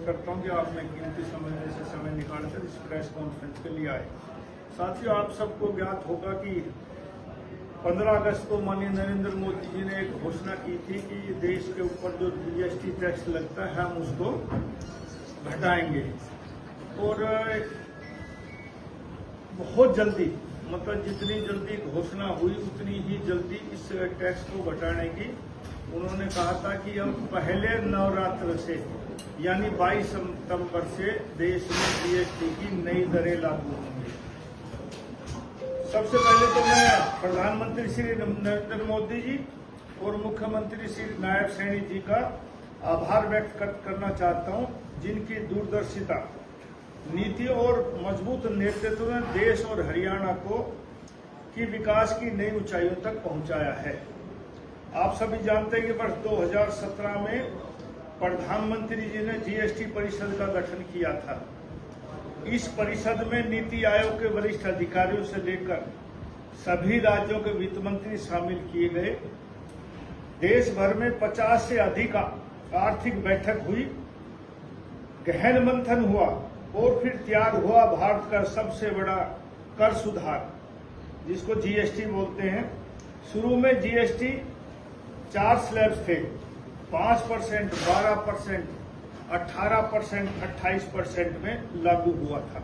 स्वागत करता हूं कि आपने कीमती समय से समय निकालकर इस प्रेस कॉन्फ्रेंस के लिए आए। साथियों, आप सबको ज्ञात होगा कि 15 अगस्त को माननीय नरेंद्र मोदी जी ने एक घोषणा की थी कि देश के ऊपर जो जीएसटी टैक्स लगता है हम उसको घटाएंगे और बहुत जल्दी, मतलब जितनी जल्दी घोषणा हुई उतनी ही जल्दी इस टैक्स को घटाने की उन्होंने कहा था कि हम पहले नवरात्र से यानी 22 सितंबर से देश में जीएसटी की नई दरें लागू होंगी। सबसे पहले तो मैं प्रधानमंत्री श्री नरेंद्र मोदी जी और मुख्यमंत्री श्री नायब सैनी जी का आभार व्यक्त करना चाहता हूं, जिनकी दूरदर्शिता, नीति और मजबूत नेतृत्व ने देश और हरियाणा को की विकास की नई ऊंचाइयों तक पहुंचाया है। आप सभी जानते हैं कि वर्ष 2017 में प्रधानमंत्री जी ने जीएसटी परिषद का गठन किया था। इस परिषद में नीति आयोग के वरिष्ठ अधिकारियों से लेकर सभी राज्यों के वित्त मंत्री शामिल किए गए। देश भर में 50 से अधिक आर्थिक बैठक हुई, गहन मंथन हुआ और फिर तैयार हुआ भारत का सबसे बड़ा कर सुधार, जिसको जीएसटी बोलते हैं। शुरू में जीएसटी 4 स्लैब्स थे, 5%, 12%, 18%, 28% में लागू हुआ था।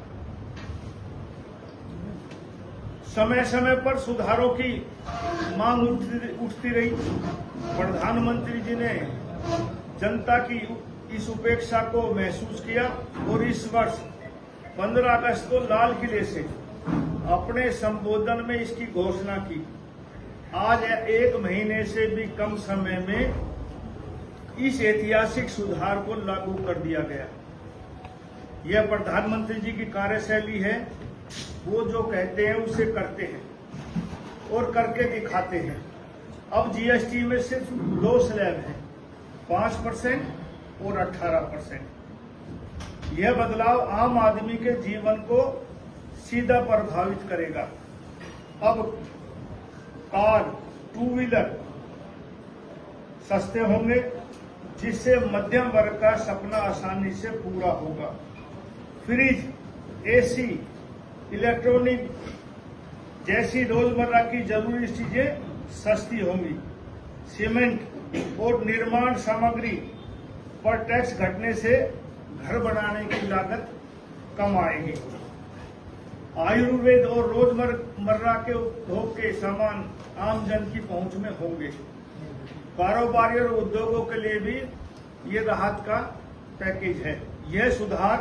समय समय पर सुधारों की मांग उठती रही। प्रधानमंत्री जी ने जनता की इस उपेक्षा को महसूस किया और इस वर्ष 15 अगस्त को लाल किले से अपने संबोधन में इसकी घोषणा की। आज 1 महीने से भी कम समय में इस ऐतिहासिक सुधार को लागू कर दिया गया। यह प्रधानमंत्री जी की कार्यशैली है। वो जो कहते हैं उसे करते हैं और करके दिखाते हैं। अब जीएसटी में सिर्फ 2 स्लैब हैं, 5% और 18%। यह बदलाव आम आदमी के जीवन को सीधा प्रभावित करेगा। अब कार, 2 व्हीलर सस्ते होंगे, जिससे मध्यम वर्ग का सपना आसानी से पूरा होगा। फ्रिज, एसी, इलेक्ट्रॉनिक जैसी रोजमर्रा की जरूरी चीजें सस्ती होंगी। सीमेंट और निर्माण सामग्री पर टैक्स घटने से घर बनाने की लागत कम आएगी। आयुर्वेद और रोजमर्रा के उपभोग के सामान आम जन की पहुंच में होंगे। कारोबारी और उद्योगों के लिए भी ये राहत का पैकेज है। यह सुधार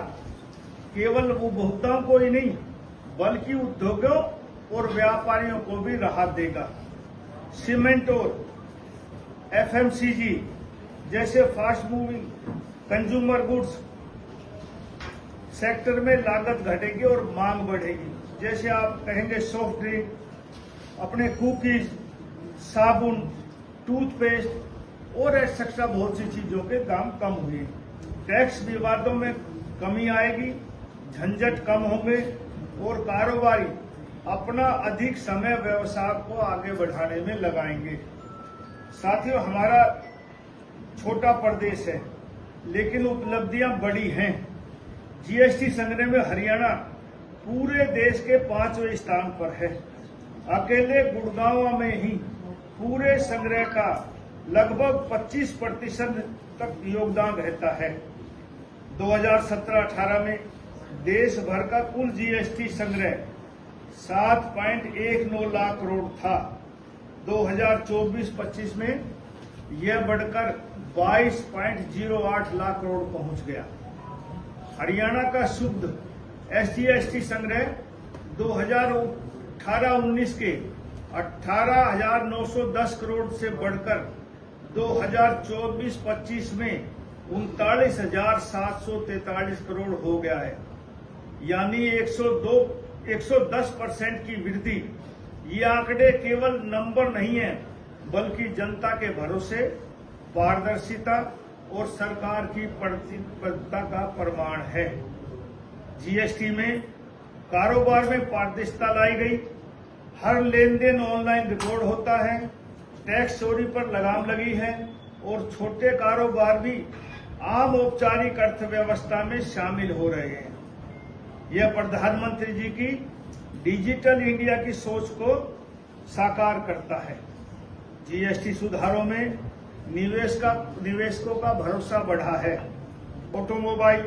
केवल उपभोक्ताओं को ही नहीं बल्कि उद्योगों और व्यापारियों को भी राहत देगा। सीमेंट और एफएमसीजी जैसे fast moving consumer goods sector में लागत घटेगी और मांग बढ़ेगी। जैसे आप कहेंगे सॉफ्ट ड्रिंक, अपने कुकीज, साबुन, टूथपेस्ट और एक्सेट्रा बहुत सी चीजों के दाम कम हुए। टैक्स विवादों में कमी आएगी, झंझट कम होंगे और कारोबारी अपना अधिक समय व्यवसाय को आगे बढ़ाने में लगाएंगे। साथियों, हमारा छोटा प्रदेश है लेकिन उपलब्धियां बड़ी हैं। जीएसटी संग्रह में हरियाणा पूरे देश के 5वें स्थान पर है। अकेले गुड़गांव में ही पूरे संग्रह का लगभग 25% तक योगदान रहता है। 2017-18 में देश भर का कुल जीएसटी संग्रह 7.19 लाख करोड़ था। 2024-25 में यह बढ़कर 22.08 लाख करोड़ पहुंच गया। हरियाणा का शुद्ध एसटी संग्रह 2018-19 के 18,910 करोड़ से बढ़कर 2024-25 में 39,743 करोड़ हो गया है, यानी 110% की वृद्धि। ये आंकड़े केवल नंबर नहीं है बल्कि जनता के भरोसे, पारदर्शिता और सरकार की प्रतिबद्धता का प्रमाण है। जीएसटी में कारोबार में पारदर्शिता लाई गई। हर लेन देन ऑनलाइन रिकॉर्ड होता है। टैक्स चोरी पर लगाम लगी है और छोटे कारोबार भी आम औपचारिक अर्थव्यवस्था में शामिल हो रहे हैं। यह प्रधानमंत्री जी की डिजिटल इंडिया की सोच को साकार करता है। जीएसटी सुधारों में निवेशकों का भरोसा बढ़ा है। ऑटोमोबाइल,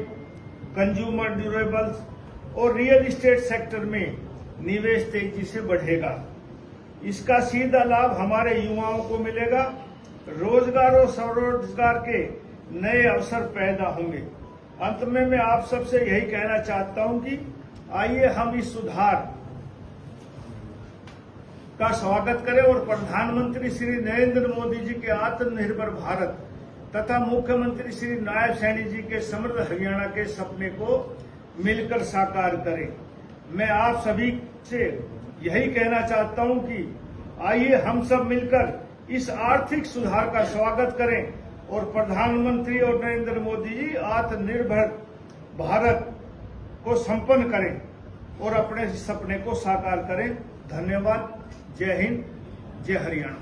कंज्यूमर ड्यूरेबल्स और रियल एस्टेट सेक्टर में निवेश तेजी से बढ़ेगा। इसका सीधा लाभ हमारे युवाओं को मिलेगा। रोजगार और स्वरोजगार के नए अवसर पैदा होंगे। अंत में मैं आप सबसे यही कहना चाहता हूं कि आइए हम इस सुधार का स्वागत करें और प्रधानमंत्री श्री नरेंद्र मोदी जी के आत्मनिर्भर भारत तथा मुख्यमंत्री श्री नायब सैनी जी के समृद्ध हरियाणा के सपने को मिलकर साकार करें। मैं आप सभी से यही कहना चाहता हूं कि आइए हम सब मिलकर इस आर्थिक सुधार का स्वागत करें और प्रधानमंत्री और नरेंद्र मोदी जी आत्मनिर्भर भारत को संपन्न करें और अपने सपने को साकार करें। धन्यवाद। जय हिंद, जय हरियाणा।